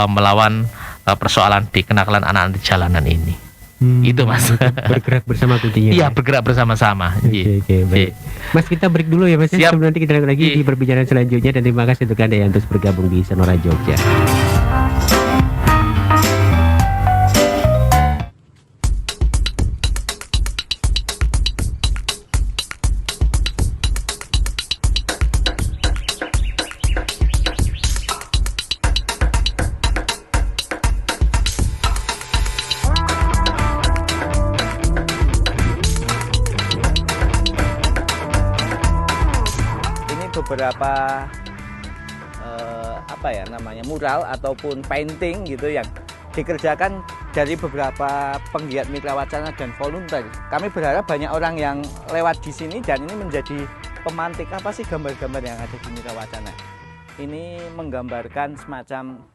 melawan persoalan di kenakalan anak-anak di jalanan ini. Itu Mas. Bergerak bersama kuncinya. Iya, bergerak bersama-sama. Oke, baik. Mas, kita break dulu ya Mas. Sebelum nanti kita lanjut lagi di perbincangan selanjutnya, dan terima kasih untuk Anda yang terus bergabung di Sonora Jogja. beberapa mural ataupun painting gitu yang dikerjakan dari beberapa penggiat mitra wacana dan volunteer. Kami berharap banyak orang yang lewat di sini dan ini menjadi pemantik apa sih gambar-gambar yang ada di mitra wacana. Ini menggambarkan semacam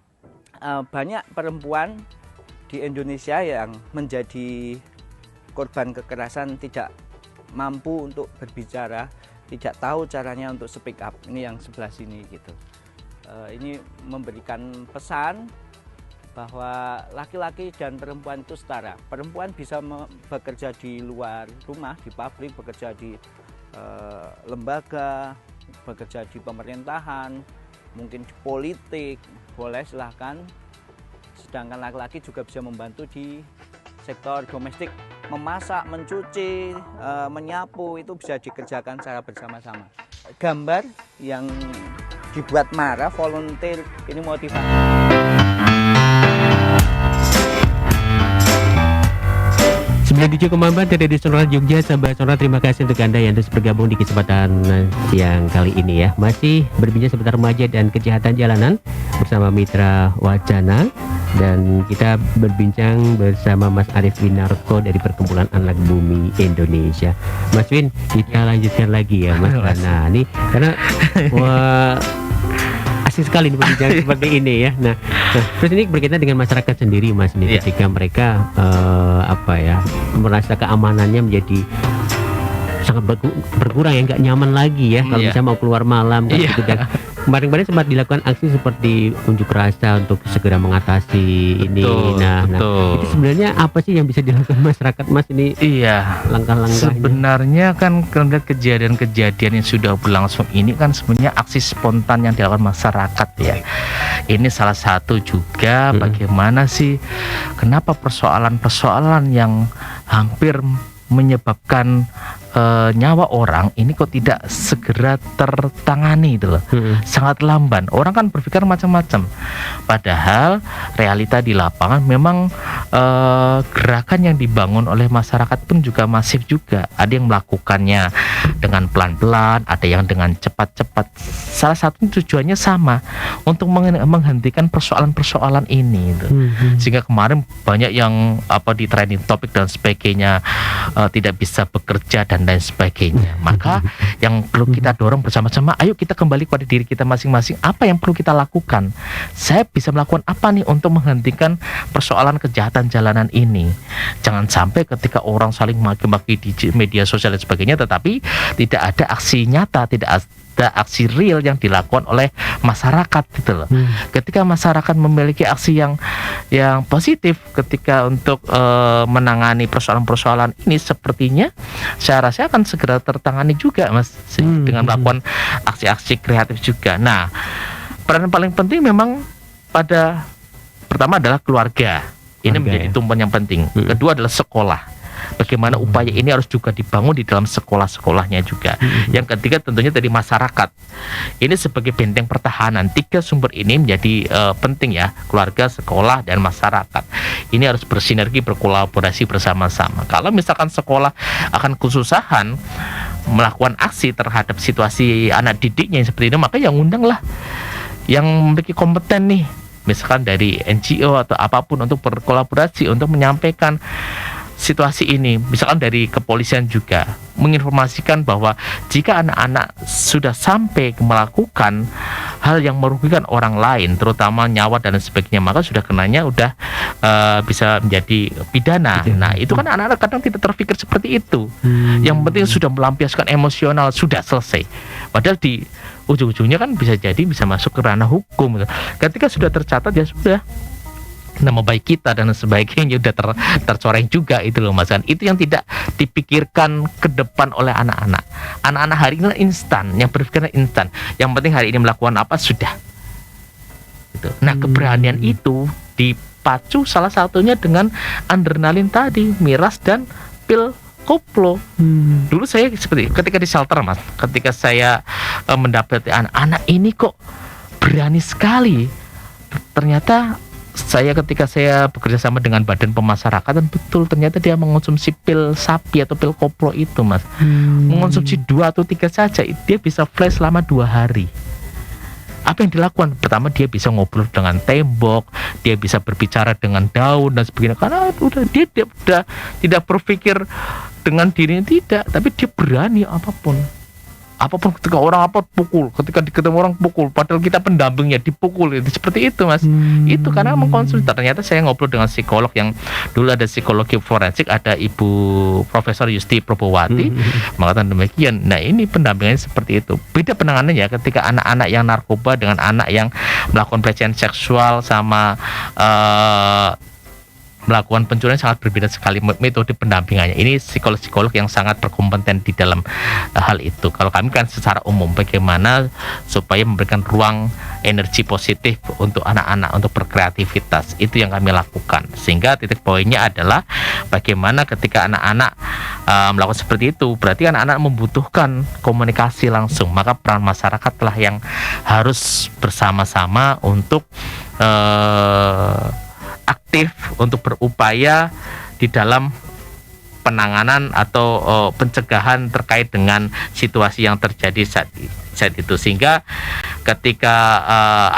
banyak perempuan di Indonesia yang menjadi korban kekerasan, tidak mampu untuk berbicara, tidak tahu caranya untuk speak up. Ini yang sebelah sini gitu. Ini memberikan pesan bahwa laki-laki dan perempuan itu setara. Perempuan bisa bekerja di luar rumah, di pabrik, bekerja di lembaga, bekerja di pemerintahan, mungkin di politik, boleh silahkan. Sedangkan laki-laki juga bisa membantu di sektor domestik, memasak, mencuci, menyapu, itu bisa dikerjakan secara bersama-sama. Gambar yang dibuat Mara volunteer ini motivasi. Tujuh Kemampuan dari Sonora Jogja. Sahabat Sonora, terima kasih untuk Anda yang terus bergabung di kesempatan siang kali ini ya. Masih berbincang seputar remaja dan kejahatan jalanan bersama Mitra Wacana, dan kita berbincang bersama Mas Arif Winarko dari Perkumpulan Anak Bumi Indonesia. Mas Win, kita lanjutkan lagi ya Mas. Nah, ini karena asik sekali nih perbincangan seperti ini ya. Nah, terus ini berkaitan dengan masyarakat sendiri Mas, ini ketika mereka merasa keamanannya menjadi sangat berkurang ya, nggak nyaman lagi ya kalau bisa mau keluar malam kan gitu. Dan kemarin-kemarin sempat dilakukan aksi seperti unjuk rasa untuk segera mengatasi ini. Nah, itu sebenarnya apa sih yang bisa dilakukan masyarakat Mas ini? Iya, langkah-langkahnya. Sebenarnya kan kejadian-kejadian yang sudah berlangsung ini kan sebenarnya aksi spontan yang dilakukan masyarakat ya. Ini salah satu juga bagaimana sih kenapa persoalan-persoalan yang hampir menyebabkan nyawa orang ini kok tidak segera tertangani itu loh. Sangat lamban. Orang kan berpikir macam-macam. Padahal realita di lapangan memang gerakan yang dibangun oleh masyarakat pun juga masif juga. Ada yang melakukannya dengan pelan-pelan, ada yang dengan cepat-cepat. Salah satu tujuannya sama, untuk menghentikan persoalan-persoalan ini gitu. Sehingga kemarin banyak yang di trending topik dan sebagainya tidak bisa bekerja dan lain sebagainya. Maka yang perlu kita dorong bersama-sama, ayo kita kembali kepada diri kita masing-masing. Apa yang perlu kita lakukan? Saya bisa melakukan apa nih untuk menghentikan persoalan kejahatan jalanan ini? Jangan sampai ketika orang saling maki-maki di media sosial dan sebagainya, tetapi tidak ada aksi nyata, tidak ada aksi real yang dilakukan oleh masyarakat gitu loh. Ketika masyarakat memiliki aksi yang positif ketika untuk menangani persoalan-persoalan ini, sepertinya saya rasa akan segera tertangani juga Mas, dengan melakukan aksi-aksi kreatif juga. Nah, peran paling penting memang pertama adalah keluarga. Ini menjadi tumpuan yang penting. Kedua adalah sekolah. Bagaimana upaya ini harus juga dibangun di dalam sekolah-sekolahnya juga. Yang ketiga tentunya dari masyarakat. Ini sebagai benteng pertahanan. 3 sumber ini menjadi penting ya, keluarga, sekolah, dan masyarakat. Ini harus bersinergi, berkolaborasi bersama-sama. Kalau misalkan sekolah akan kesusahan melakukan aksi terhadap situasi anak didiknya yang seperti ini, maka yang undanglah yang memiliki kompeten nih, misalkan dari NGO atau apapun, untuk berkolaborasi untuk menyampaikan situasi ini. Misalkan dari kepolisian juga menginformasikan bahwa jika anak-anak sudah sampai melakukan hal yang merugikan orang lain, terutama nyawa dan sebagainya, maka sudah kenanya bisa menjadi pidana. Nah, itu kan anak-anak kadang tidak terpikir seperti itu. Yang penting sudah melampiaskan emosional, sudah selesai. Padahal di ujung-ujungnya kan bisa masuk ke ranah hukum. Ketika sudah tercatat ya sudah, nama baik kita dan sebagainya udah tercoreng juga itu loh Mas. Itu yang tidak dipikirkan ke depan oleh anak-anak. Anak-anak hari ini instan, yang berpikirnya instan. Yang penting hari ini melakukan apa sudah. Gitu. Nah, keberanian itu dipacu salah satunya dengan adrenalin tadi, miras dan pil koplo. Dulu saya seperti ketika di shelter Mas, ketika saya mendapati anak-anak ini kok berani sekali. Ternyata saya ketika saya bekerja sama dengan badan pemasyarakatan, betul ternyata dia mengonsumsi pil sapi atau pil koplo itu, Mas. Mengonsumsi 2 atau 3 saja, dia bisa flash selama 2 hari. Apa yang dilakukan? Pertama, dia bisa ngobrol dengan tembok, dia bisa berbicara dengan daun dan sebagainya. Karena dia tidak berpikir dengan dirinya, tidak, tapi dia berani apapun ketika orang pukul, ketika ketemu orang pukul, padahal kita pendampingnya dipukul, itu seperti itu, Mas. Itu karena mengkonsumsi. Ternyata saya ngobrol dengan psikolog yang dulu ada psikologi forensik, ada Ibu Profesor Yusti Probowati mengatakan demikian. Nah, ini pendampingannya seperti itu. Beda penanganannya ketika anak-anak yang narkoba dengan anak yang melakukan pelecehan seksual sama melakukan pencurian sangat berbeda sekali metode pendampingannya. Ini psikolog-psikolog yang sangat berkompeten di dalam hal itu. Kalau kami kan secara umum bagaimana supaya memberikan ruang energi positif untuk anak-anak untuk berkreativitas, itu yang kami lakukan. Sehingga titik poinnya adalah bagaimana ketika anak-anak melakukan seperti itu, berarti anak-anak membutuhkan komunikasi langsung. Maka peran masyarakatlah yang harus bersama-sama untuk aktif untuk berupaya di dalam penanganan atau pencegahan terkait dengan situasi yang terjadi saat itu. Sehingga ketika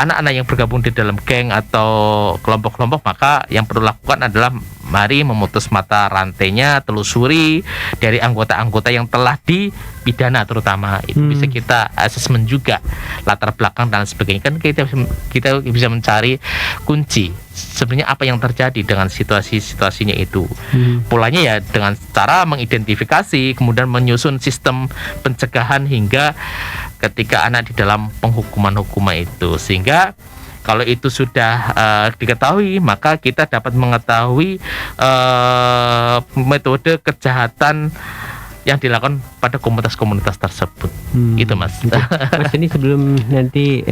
anak-anak yang bergabung di dalam geng atau kelompok-kelompok, maka yang perlu lakukan adalah mari memutus mata rantainya, telusuri dari anggota-anggota yang telah dipidana, terutama itu bisa kita asesmen juga latar belakang dan sebagainya. Kan kita bisa mencari kunci sebenarnya apa yang terjadi dengan situasinya itu. Polanya ya dengan cara mengidentifikasi, kemudian menyusun sistem pencegahan hingga ketika anak di dalam penghukuman itu. Sehingga kalau itu sudah diketahui, maka kita dapat mengetahui metode kejahatan yang dilakukan pada komunitas-komunitas tersebut. Itu, Mas. Mas, ini sebelum nanti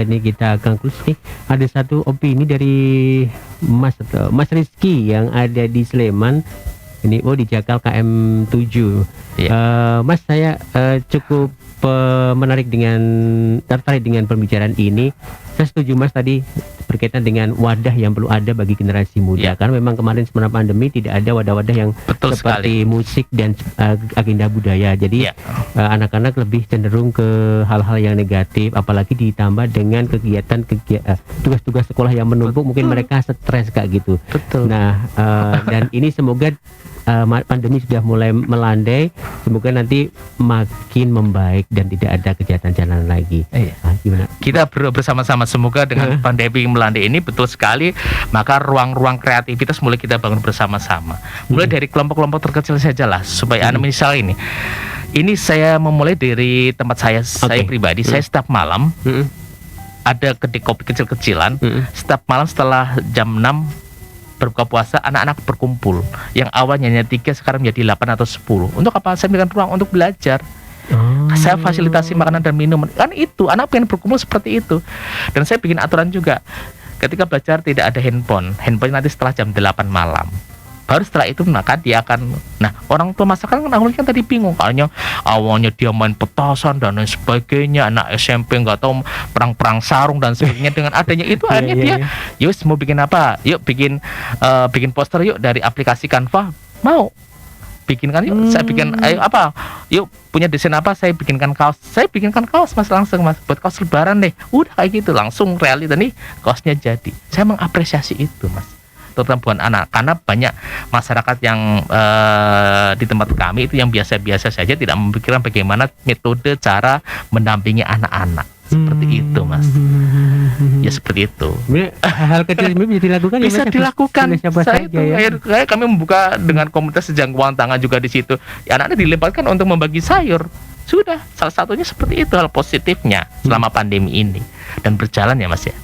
ini kita konklusi, ada satu opini dari Mas Rizky yang ada di Sleman. Ini di Jakal KM7. Mas, saya cukup tertarik dengan pembicaraan ini. Saya setuju, Mas, tadi berkaitan dengan wadah yang perlu ada bagi generasi muda, karena memang kemarin selama pandemi tidak ada wadah-wadah yang seperti musik dan agenda budaya. Jadi anak-anak lebih cenderung ke hal-hal yang negatif, apalagi ditambah dengan kegiatan tugas-tugas sekolah yang menumpuk, mungkin mereka stres kayak gitu. Nah, dan ini semoga pandemi sudah mulai melandai, semoga nanti makin membaik dan tidak ada kejahatan jalanan lagi. Gimana? Kita bersama-sama semoga dengan pandemi melandai ini, betul sekali, maka ruang-ruang kreativitas mulai kita bangun bersama-sama. Mulai dari kelompok-kelompok terkecil saja lah, supaya misal ini saya memulai dari tempat saya pribadi. Saya setiap malam ada kedai kopi kecil-kecilan. Setiap malam setelah jam 6 berbuka puasa, anak-anak berkumpul. Yang awalnya hanya 3, sekarang menjadi 8 atau 10. Untuk apa? Saya berikan ruang untuk belajar. Saya fasilitasi makanan dan minuman. Kan itu, anak pengen berkumpul seperti itu. Dan saya bikin aturan juga. Ketika belajar tidak ada handphone nanti setelah jam 8 malam. Baru setelah itu maka dia akan, orang tua masyarakat kan tadi bingung, awalnya dia main petasan dan lain sebagainya, anak SMP nggak tahu perang sarung dan sebagainya. Dengan adanya itu akhirnya dia yuk mau bikin apa, yuk bikin poster yuk dari aplikasi Canva, mau bikinkan yuk, saya bikin yuk punya desain apa, saya bikinkan kaos, Mas, langsung, Mas, buat kaos lebaran deh, udah kayak gitu langsung realita nih kaosnya jadi. Saya mengapresiasi itu, Mas, terutama buat anak, karena banyak masyarakat yang di tempat kami itu yang biasa-biasa saja, tidak memikirkan bagaimana metode cara mendampingi anak-anak seperti itu, Mas. Ya seperti itu. Hal kecil ini bisa dilakukan. Bisa dilakukan. Kami membuka dengan komunitas sejangkauan tangan juga di situ. Anak-anak dilemparkan untuk membagi sayur. Sudah, salah satunya seperti itu hal positifnya selama pandemi ini. Dan berjalan ya, Mas ya.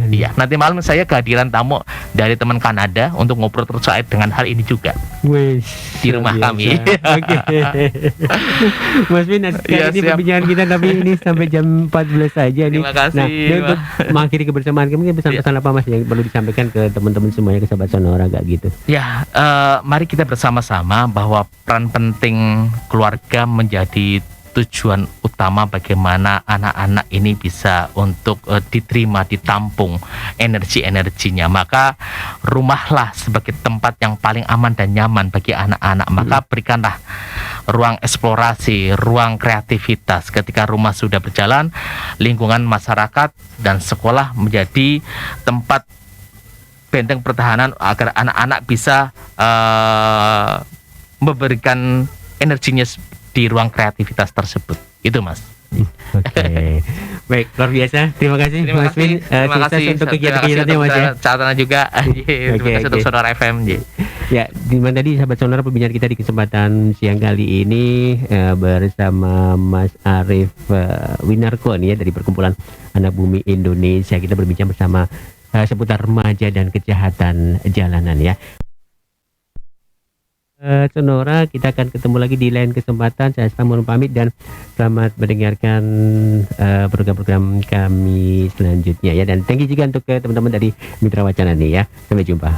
Iya, nanti malam saya kehadiran tamu dari teman Kanada untuk ngobrol terkait dengan hal ini juga. Di rumah kami. Oke. Mas Bin, ini perbincangan kita tapi ini sampai jam 14 saja nih. Terima kasih. Untuk mengakhiri kebersamaan kami, pesan-pesan apa, Mas, yang perlu disampaikan ke teman-teman semuanya, ke sahabat Sonora kayak gitu? Ya, mari kita bersama-sama bahwa peran penting keluarga menjadi tujuan utama bagaimana anak-anak ini bisa untuk diterima, ditampung energi-energinya. Maka rumahlah sebagai tempat yang paling aman dan nyaman bagi anak-anak. Maka berikanlah ruang eksplorasi, ruang kreativitas. Ketika rumah sudah berjalan, lingkungan masyarakat dan sekolah menjadi tempat benteng pertahanan agar anak-anak bisa memberikan energinya di ruang kreativitas tersebut. Itu Mas. Oke. Baik, luar biasa. Terima kasih Mas Min. Terima kasih untuk kegiatan-kegiatannya Mas ya. Catatan juga. Terima kasih untuk Sonora FM. Ya, dimana tadi sahabat Sonora pembicaraan kita di kesempatan siang kali ini bersama Mas Arief Winarko nih ya dari Perkumpulan Anak Bumi Indonesia. Kita berbincang bersama seputar remaja dan kejahatan jalanan ya. Sonora, kita akan ketemu lagi di lain kesempatan. Saya mohon pamit dan selamat mendengarkan program-program kami selanjutnya ya. Dan thank you juga untuk teman-teman dari Mitra Wacana nih ya. Sampai jumpa.